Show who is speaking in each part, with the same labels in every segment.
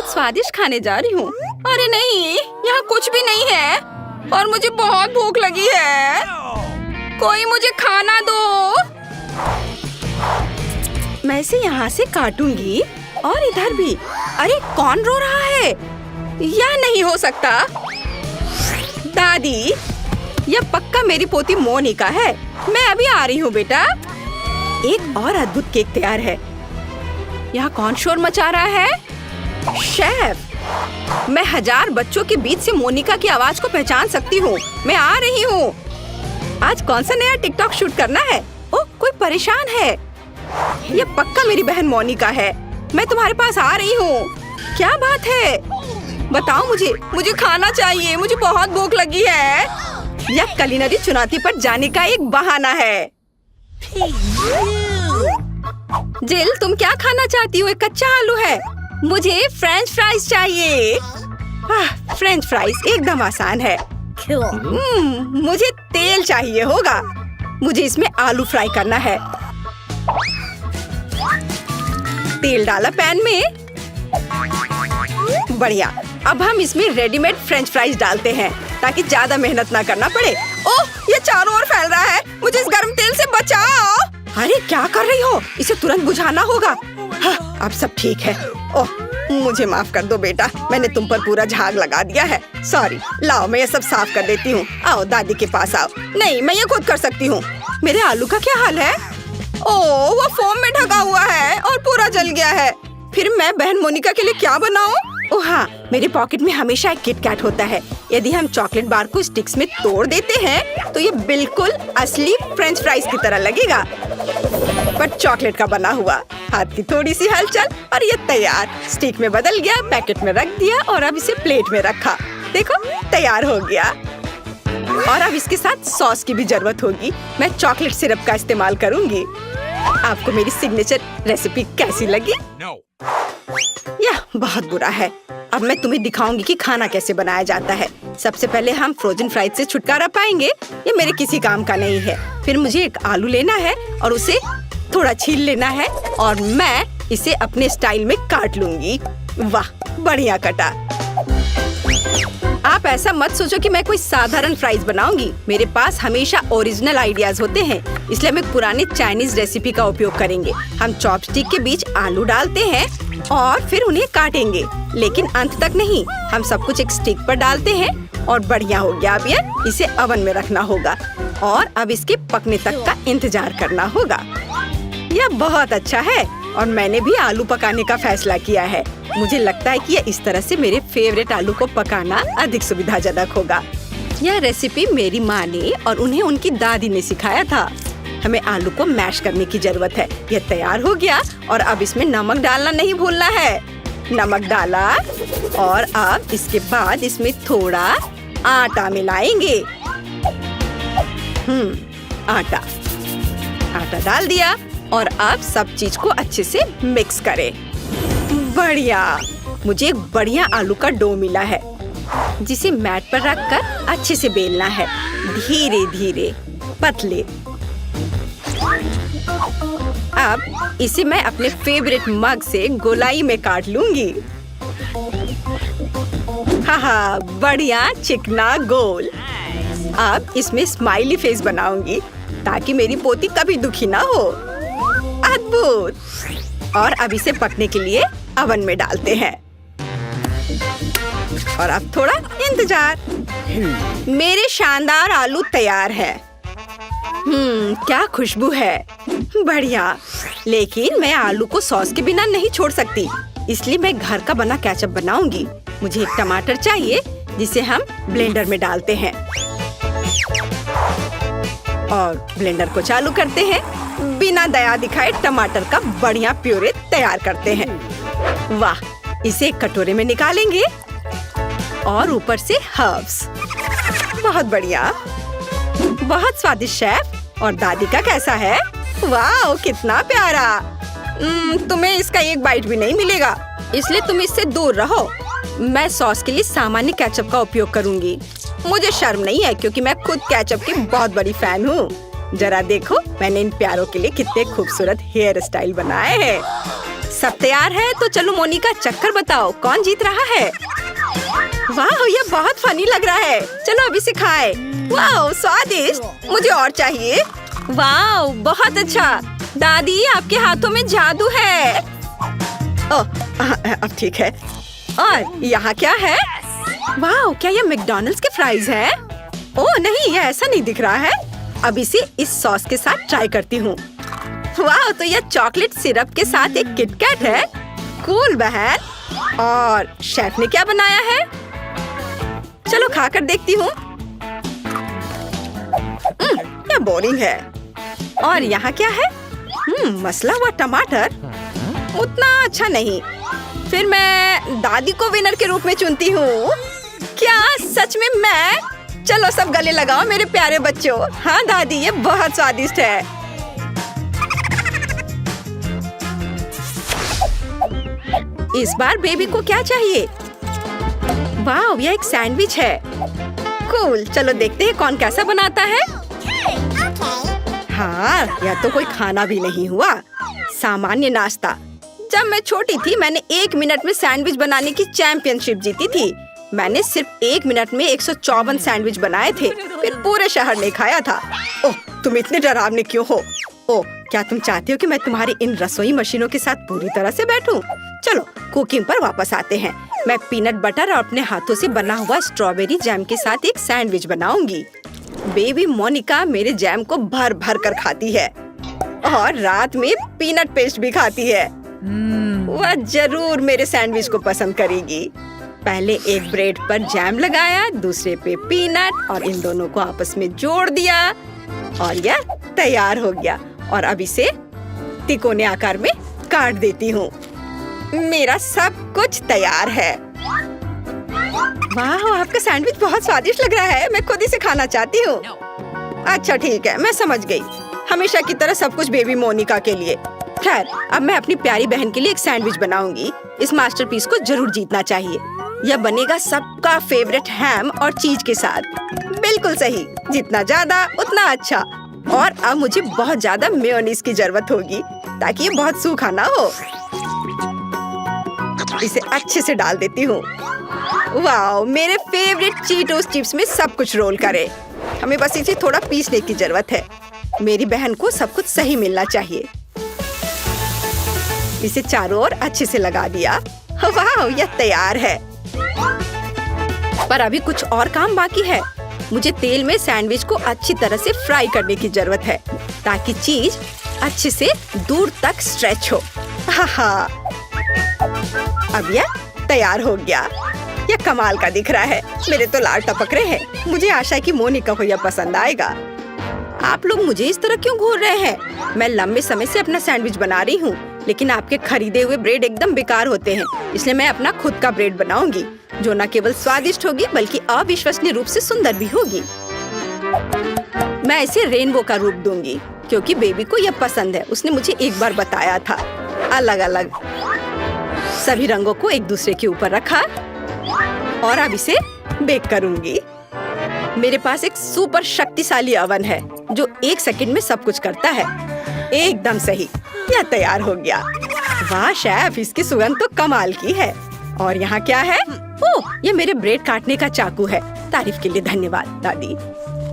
Speaker 1: बहुत स्वादिष्ट खाने जा रही हूँ। अरे नहीं, यहाँ कुछ भी नहीं है और मुझे बहुत भूख लगी है। कोई मुझे खाना दो। मैं इसे यहाँ से काटूंगी और इधर भी। अरे कौन रो रहा है? यह नहीं हो सकता। दादी, यह पक्का मेरी पोती मोनिका है। मैं अभी आ रही हूँ बेटा। एक और अद्भुत केक तैयार है। यहाँ कौन शोर मचा रहा है? शेफ, मैं 1000 बच्चों के बीच से मोनिका की आवाज को पहचान सकती हूँ। मैं आ रही हूँ। आज कौन सा नया टिकटॉक शूट करना है? ओह, कोई परेशान है। ये पक्का मेरी बहन मोनिका है। मैं तुम्हारे पास आ रही हूँ। क्या बात है? बताओ मुझे खाना चाहिए। मुझे बहुत भूख लगी है। यह कुलिनरी चुनौती पर जाने का एक बहाना है। जिल, तुम क्या खाना चाहती हो? एक कच्चा आलू है। मुझे फ्रेंच फ्राइज चाहिए। फ्रेंच फ्राइज एकदम आसान है। मुझे तेल चाहिए होगा। मुझे इसमें आलू फ्राई करना है। तेल डाला पैन में। बढ़िया। अब हम इसमें रेडीमेड फ्रेंच फ्राइज डालते हैं ताकि ज्यादा मेहनत ना करना पड़े। ओह, ये चारों ओर फैल रहा है। मुझे इस गर्म तेल से बचाओ। अरे क्या कर रही हो? इसे तुरंत बुझाना होगा। हाँ, अब सब ठीक है। ओह, मुझे माफ कर दो बेटा। मैंने तुम पर पूरा झाग लगा दिया है। सॉरी। लाओ, मैं ये सब साफ कर देती हूँ। आओ दादी के पास आओ। नहीं, मैं ये खुद कर सकती हूँ। मेरे आलू का क्या हाल है? ओह, वो फोम में ढका हुआ है और पूरा जल गया है। फिर मैं बहन मोनिका के लिए क्या बनाऊं? ओह हाँ, मेरे पॉकेट में हमेशा एक किट कैट होता है। यदि हम चॉकलेट बार को स्टिक्स में तोड़ देते हैं तो ये बिल्कुल असली फ्रेंच फ्राइज की तरह लगेगा, पर चॉकलेट का बना हुआ। हाथ की थोड़ी सी हलचल और ये तैयार। स्टिक में बदल गया, पैकेट में रख दिया और अब इसे प्लेट में रखा। देखो, तैयार हो गया। और अब इसके साथ सॉस की भी जरूरत होगी। मैं चॉकलेट सिरप का इस्तेमाल करूंगी। आपको मेरी सिग्नेचर रेसिपी कैसी लगी? यह बहुत बुरा है। अब मैं तुम्हें दिखाऊंगी कि खाना कैसे बनाया जाता है। सबसे पहले हम फ्रोजन फ्राइज से छुटकारा पाएंगे। ये मेरे किसी काम का नहीं है। फिर मुझे एक आलू लेना है और उसे थोड़ा छील लेना है और मैं इसे अपने स्टाइल में काट लूंगी। वाह, बढ़िया कटा। आप ऐसा मत सोचो कि मैं कोई साधारण फ्राइज बनाऊंगी। मेरे पास हमेशा ओरिजिनल आइडियाज होते हैं, इसलिए हम एक पुराने चाइनीज रेसिपी का उपयोग करेंगे। हम चॉपस्टिक के बीच आलू डालते हैं और फिर उन्हें काटेंगे, लेकिन अंत तक नहीं। हम सब कुछ एक स्टिक पर डालते हैं और बढ़िया हो गया। अब ये इसे ओवन में रखना होगा और अब इसके पकने तक का इंतजार करना होगा। यह बहुत अच्छा है और मैंने भी आलू पकाने का फैसला किया है। मुझे लगता है कि यह इस तरह से मेरे फेवरेट आलू को पकाना अधिक सुविधाजनक होगा। यह रेसिपी मेरी माँ ने और उन्हें उनकी दादी ने सिखाया था। हमें आलू को मैश करने की जरूरत है। यह तैयार हो गया और अब इसमें नमक डालना नहीं भूलना है। नमक डाला और अब इसके बाद इसमें थोड़ा आटा मिलाएंगे। आटा डाल दिया और अब सब चीज को अच्छे से मिक्स करें। बढ़िया। मुझे एक बढ़िया आलू का डो मिला है जिसे मैट पर रखकर अच्छे से बेलना है। धीरे धीरे, पतले। अब इसे मैं अपने फेवरेट मग से गोलाई में काट लूंगी। हाँ, बढ़िया चिकना गोल। अब इसमें स्माइली फेस बनाऊंगी ताकि मेरी पोती कभी दुखी ना हो। अद्भुत। और अब इसे पकने के लिए ओवन में डालते हैं और अब थोड़ा इंतजार। मेरे शानदार आलू तैयार है। क्या खुशबू है। बढ़िया। लेकिन मैं आलू को सॉस के बिना नहीं छोड़ सकती, इसलिए मैं घर का बना केचप बनाऊंगी। मुझे एक टमाटर चाहिए जिसे हम ब्लेंडर में डालते हैं और ब्लेंडर को चालू करते हैं। बिना दया दिखाए टमाटर का बढ़िया प्यूरे तैयार करते हैं। वाह, इसे एक कटोरे में निकालेंगे और ऊपर से हर्ब्स। बहुत बढ़िया, बहुत स्वादिष्ट शेफ। और दादी का कैसा है? वाह, कितना प्यारा। तुम्हें इसका एक बाइट भी नहीं मिलेगा, इसलिए तुम इससे दूर रहो। मैं सॉस के लिए सामान्य केचप का उपयोग करूंगी। मुझे शर्म नहीं है क्योंकि मैं खुद केचप की बहुत बड़ी फैन हूँ। जरा देखो, मैंने इन प्यारों के लिए कितने खूबसूरत हेयर स्टाइल बनाए हैं। सब तैयार है तो चलो मोनिका, चक्कर बताओ कौन जीत रहा है। वाह, ये बहुत फनी लग रहा है। चलो अभी से खाए। वाह, स्वादिष्ट, मुझे और चाहिए। वाह, बहुत अच्छा। दादी, आपके हाथों में जादू है। ओह, अब ठीक है। और यहाँ क्या है? वाह, क्या ये मैकडॉनल्ड्स के फ्राइज हैं? ओह नहीं, ये ऐसा नहीं दिख रहा है। अब इसे इस सॉस के साथ ट्राई करती हूँ। वाह, तो यह चॉकलेट सिरप के साथ एक किटकैट है। कूल बहन। और शेफ ने क्या बनाया है? चलो खाकर देखती हूँ। यह बोरिंग है। और यहाँ क्या है? मसला हुआ टमाटर। उतना अच्छा नहीं। फिर मैं दादी को विनर के रूप में चुनती हूँ। क्या सच में मैं? चलो सब गले लगाओ मेरे प्यारे बच्चों। हाँ दादी, ये बहुत स्वादिष्ट है। इस बार बेबी को क्या चाहिए? वाह, यह एक सैंडविच है। कूल, चलो देखते हैं कौन कैसा बनाता है। हाँ, यह तो कोई खाना भी नहीं हुआ, सामान्य नाश्ता। जब मैं छोटी थी मैंने 1 मिनट में सैंडविच बनाने की चैंपियनशिप जीती थी। मैंने सिर्फ 1 मिनट में 154 सैंडविच बनाए थे, फिर पूरे शहर ने खाया था। ओह, तुम इतने डरावने क्यों हो? ओह, क्या तुम चाहती हो कि मैं तुम्हारी इन रसोई मशीनों के साथ पूरी तरह से बैठूं? चलो कुकिंग पर वापस आते हैं। मैं पीनट बटर और अपने हाथों से बना हुआ स्ट्रॉबेरी जैम के साथ एक सैंडविच बनाऊंगी। बेबी मोनिका मेरे जैम को भर भर कर खाती है और रात में पीनट पेस्ट भी खाती है। वह जरूर मेरे सैंडविच को पसंद करेगी। पहले एक ब्रेड पर जैम लगाया, दूसरे पे पीनट, और इन दोनों को आपस में जोड़ दिया और यह तैयार हो गया। और अब इसे तिकोने आकार में काट देती हूँ। मेरा सब कुछ तैयार है। वाह, आपका सैंडविच बहुत स्वादिष्ट लग रहा है। मैं खुद इसे खाना चाहती हूँ। अच्छा ठीक है, मैं समझ गई। हमेशा की तरह सब कुछ बेबी मोनिका के लिए। खैर, अब मैं अपनी प्यारी बहन के लिए एक सैंडविच बनाऊंगी। इस मास्टरपीस को जरूर जीतना चाहिए। यह बनेगा सबका फेवरेट हैम और चीज के साथ। बिल्कुल सही, जितना ज्यादा उतना अच्छा। और अब मुझे बहुत ज्यादा मेयोनीज की जरूरत होगी ताकि ये बहुत सूखा ना हो। इसे अच्छे से डाल देती हूँ। वाह, मेरे फेवरेट चीटोस चिप्स में सब कुछ रोल करे। हमें बस इसे थोड़ा पीसने की जरूरत है। मेरी बहन को सब कुछ सही मिलना चाहिए। इसे चारों ओर अच्छे से लगा दिया। वाह, यह तैयार है। पर अभी कुछ और काम बाकी है। मुझे तेल में सैंडविच को अच्छी तरह से फ्राई करने की जरूरत है ताकि चीज अच्छे से दूर तक स्ट्रेच हो। हाँ, अब यह तैयार हो गया। यह कमाल का दिख रहा है। मेरे तो लाल टपक रहे हैं। मुझे आशा है कि मोनिका को यह पसंद आएगा। आप लोग मुझे इस तरह क्यों घूर रहे हैं? मैं लंबे समय से अपना सैंडविच बना रही हूँ, लेकिन आपके खरीदे हुए ब्रेड एकदम बेकार होते हैं। इसलिए मैं अपना खुद का ब्रेड बनाऊंगी, जो न केवल स्वादिष्ट होगी बल्कि अविश्वसनीय रूप से सुंदर भी होगी। मैं इसे रेनबो का रूप दूंगी क्योंकि बेबी को यह पसंद है। उसने मुझे एक बार बताया था। अलग अलग सभी रंगों को एक दूसरे के ऊपर रखा और अब इसे बेक करूंगी। मेरे पास एक सुपर शक्तिशाली ओवन है जो 1 सेकंड में सब कुछ करता है। एकदम सही, यह तैयार हो गया। वाह शेफ, इसकी सुगंध तो कमाल की है। और यहाँ क्या है? ओह, ये मेरे ब्रेड काटने का चाकू है। तारीफ के लिए धन्यवाद दादी।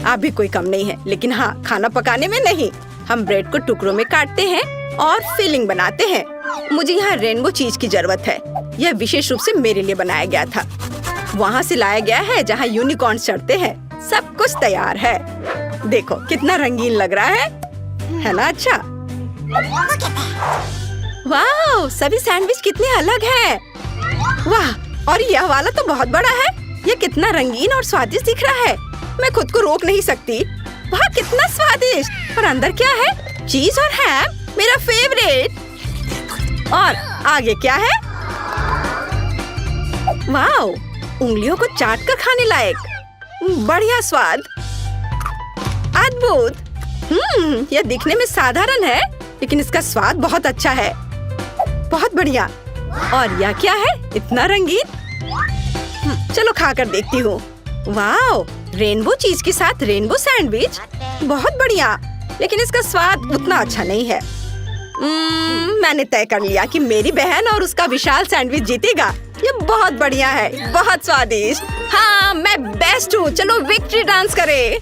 Speaker 1: आप भी कोई कम नहीं है, लेकिन हाँ, खाना पकाने में नहीं। हम ब्रेड को टुकड़ों में काटते हैं और फिलिंग बनाते हैं। मुझे यहाँ रेनबो चीज की जरूरत है। यह विशेष रूप से मेरे लिए बनाया गया था। वहाँ से लाया गया है जहाँ यूनिकॉर्न चढ़ते हैं। सब कुछ तैयार है। देखो कितना रंगीन लग रहा है ना? अच्छा, वाह, सभी सैंडविच कितने अलग हैं। वाह, और यह वाला तो बहुत बड़ा है। यह कितना रंगीन और स्वादिष्ट दिख रहा है। मैं खुद को रोक नहीं सकती। वाह, कितना स्वादिष्ट। और अंदर क्या है? चीज और हैम, मेरा फेवरेट। और आगे क्या है? वाह, उंगलियों को चाट कर खाने लायक। बढ़िया स्वाद, अद्भुत। यह दिखने में साधारण है, लेकिन इसका स्वाद बहुत अच्छा है। बहुत बढ़िया। और यह क्या है? इतना रंगीन। चलो खाकर देखती हूँ। वाह, रेनबो चीज के साथ रेनबो सैंडविच, बहुत बढ़िया। लेकिन इसका स्वाद उतना अच्छा नहीं है। मैंने तय कर लिया कि मेरी बहन और उसका विशाल सैंडविच जीतेगा। ये बहुत बढ़िया है, बहुत स्वादिष्ट। हाँ, मैं बेस्ट हूँ। चलो विक्ट्री डांस करें।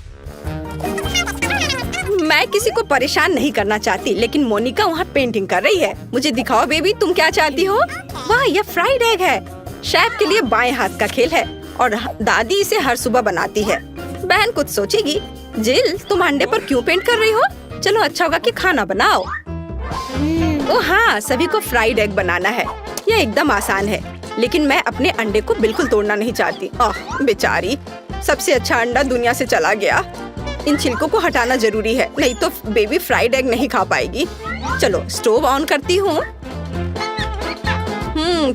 Speaker 1: मैं किसी को परेशान नहीं करना चाहती, लेकिन मोनिका वहाँ पेंटिंग कर रही है। मुझे दिखाओ बेबी, तुम क्या चाहती हो? वाह, यह फ्राइड एग है। शेफ के लिए बाएं हाथ का खेल है और दादी इसे हर सुबह बनाती है। बहन कुछ सोचेगी। जिल, तुम अंडे पर क्यों पेंट कर रही हो? चलो अच्छा होगा कि खाना बनाओ। ओह हाँ, सभी को फ्राइड एग बनाना है। यह एकदम आसान है, लेकिन मैं अपने अंडे को बिल्कुल तोड़ना नहीं चाहती। ओह बेचारी, सबसे अच्छा अंडा दुनिया से चला गया। इन छिलकों को हटाना जरूरी है, नहीं तो बेबी फ्राइड एग नहीं खा पाएगी। चलो स्टोव ऑन करती हूँ।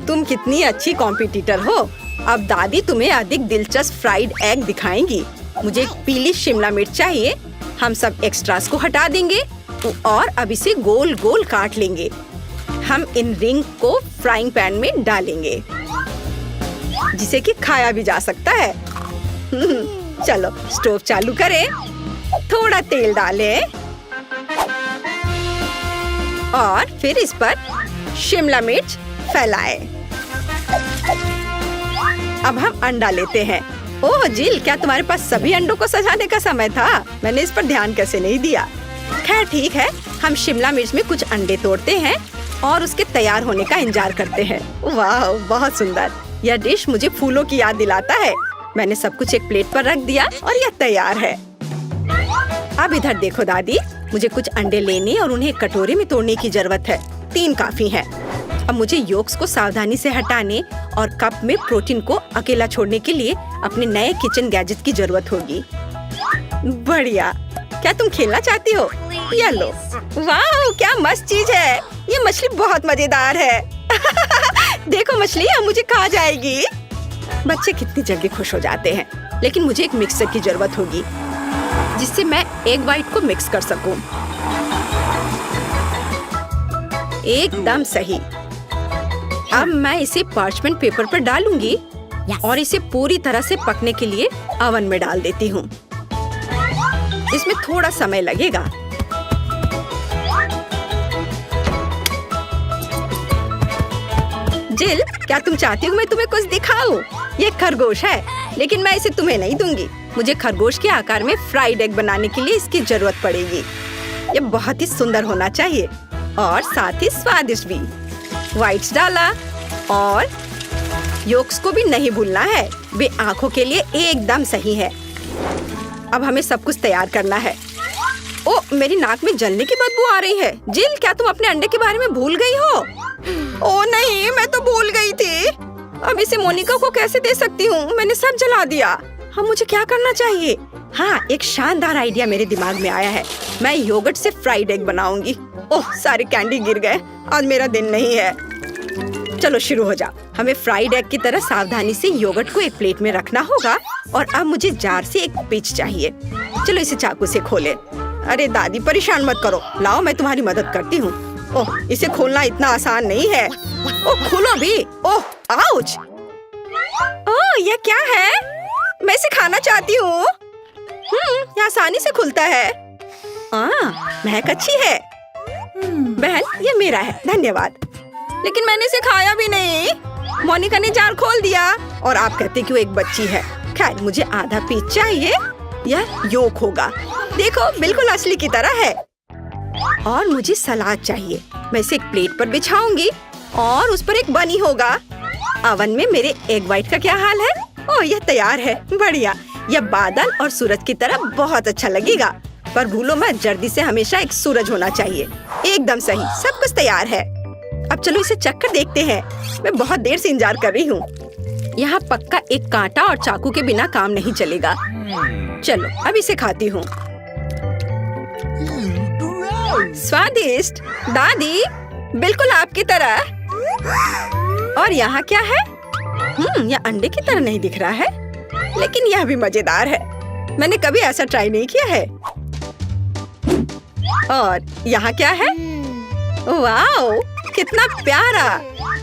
Speaker 1: तुम कितनी अच्छी कॉम्पिटिटर हो। अब दादी तुम्हें अधिक दिलचस्प फ्राइड एग दिखाएंगी। मुझे एक पीली शिमला मिर्च चाहिए। हम सब एक्स्ट्रास को हटा देंगे और अब इसे गोल गोल काट लेंगे। हम इन रिंग को फ्राइंग पैन में डालेंगे, जिसे कि खाया भी जा सकता है। चलो स्टोव चालू करें, थोड़ा तेल डालें और फिर इस पर शिमला मिर्च फैलाएं। अब हम अंडा लेते हैं। ओह जिल, क्या तुम्हारे पास सभी अंडों को सजाने का समय था? मैंने इस पर ध्यान कैसे नहीं दिया। खैर ठीक है, हम शिमला मिर्च में कुछ अंडे तोड़ते हैं और उसके तैयार होने का इंतजार करते हैं। वाह, बहुत सुंदर। यह डिश मुझे फूलों की याद दिलाता है। मैंने सब कुछ एक प्लेट पर रख दिया और यह तैयार है। अब इधर देखो दादी, मुझे कुछ अंडे लेने और उन्हें एक कटोरे में तोड़ने की जरूरत है। 3 काफी है। अब मुझे योक्स को सावधानी से हटाने और कप में प्रोटीन को अकेला छोड़ने के लिए अपने नए किचन गैजेट की जरूरत होगी। बढ़िया, क्या तुम खेलना चाहती हो? ये लो। वाह, क्या मस्त चीज है। ये मछली बहुत मजेदार है। देखो मछली अब मुझे खा जाएगी। बच्चे कितनी जल्दी खुश हो जाते हैं, लेकिन मुझे एक मिक्सर की जरूरत होगी जिससे मैं एग वाइट को मिक्स कर सकूं। एकदम सही। अब मैं इसे पार्चमेंट पेपर पर डालूंगी और इसे पूरी तरह से पकने के लिए ओवन में डाल देती हूँ। इसमें थोड़ा समय लगेगा। जिल, क्या तुम चाहती हो मैं तुम्हें कुछ दिखाऊं? ये खरगोश है, लेकिन मैं इसे तुम्हें नहीं दूंगी। मुझे खरगोश के आकार में फ्राइड एग बनाने के लिए इसकी जरूरत पड़ेगी। ये बहुत ही सुंदर होना चाहिए और साथ ही स्वादिष्ट भी। व्हाइट्स डाला और योक्स को भी नहीं भूलना है। वे आंखों के लिए एकदम सही है। अब हमें सब कुछ तैयार करना है। ओ, मेरी नाक में जलने की बदबू आ रही है। जिल, क्या तुम अपने अंडे के बारे में भूल गई हो? ओ नहीं, मैं तो भूल गई थी। अब इसे मोनिका को कैसे दे सकती हूँ? मैंने सब जला दिया। हाँ, मुझे क्या करना चाहिए? हाँ, एक शानदार आइडिया मेरे दिमाग में आया है। मैं योगर्ट से फ्राइड एग बनाऊंगी। ओह, सारे कैंडी गिर गए। आज मेरा दिन नहीं है। चलो शुरू हो जाओ। हमें फ्राइड एग की तरह सावधानी से योगर्ट को एक प्लेट में रखना होगा और अब मुझे जार से एक पिच चाहिए। चलो इसे चाकू से खोले। अरे दादी, परेशान मत करो। लाओ, मैं तुम्हारी मदद करती हूँ। ओह, इसे खोलना इतना आसान नहीं है। ओह, खोलो भी। ओह, आउच। ओह, यह क्या है? मैं इसे खाना चाहती हूँ। यह आसानी से खुलता है। महक अच्छी है। बहन, ये मेरा है, धन्यवाद। लेकिन मैंने इसे खाया भी नहीं। मोनिका ने जार खोल दिया और आप कहते कि वो एक बच्ची है। खैर, मुझे आधा पीस चाहिए। यह योक होगा। देखो, बिल्कुल असली की तरह है। और मुझे सलाद चाहिए। मैं इसे एक प्लेट पर बिछाऊंगी और उस पर एक बनी होगा। ओवन में मेरे एग वाइट का क्या हाल है? ओह, यह तैयार है। बढ़िया। यह बादल और सूरज की तरह बहुत अच्छा लगेगा। पर भूलो मत, जल्दी से हमेशा एक सूरज होना चाहिए। एकदम सही, सब कुछ तैयार है। अब चलो इसे चख कर देखते हैं। मैं बहुत देर से इंतजार कर रही हूँ। यहाँ पक्का एक कांटा और चाकू के बिना काम नहीं चलेगा। चलो अब इसे खाती हूँ। स्वादिष्ट दादी, बिल्कुल आपकी तरह। और यहाँ क्या है? यह अंडे की तरह नहीं दिख रहा है, लेकिन यह भी मजेदार है। मैंने कभी ऐसा ट्राई नहीं किया है। और यहाँ क्या है? वाओ, कितना प्यारा।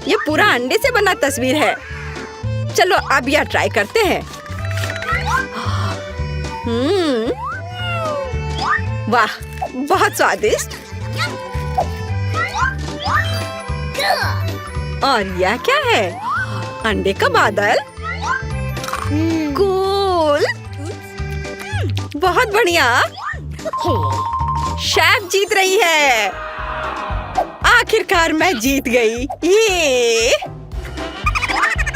Speaker 1: ये पूरा अंडे से बना तस्वीर है। चलो अब यह ट्राई करते हैं। वाह, बहुत स्वादिष्ट। और यह क्या है? अंडे का बादल? कूल! बहुत बढ़िया। शेफ जीत रही है। आखिरकार मैं जीत गई। ये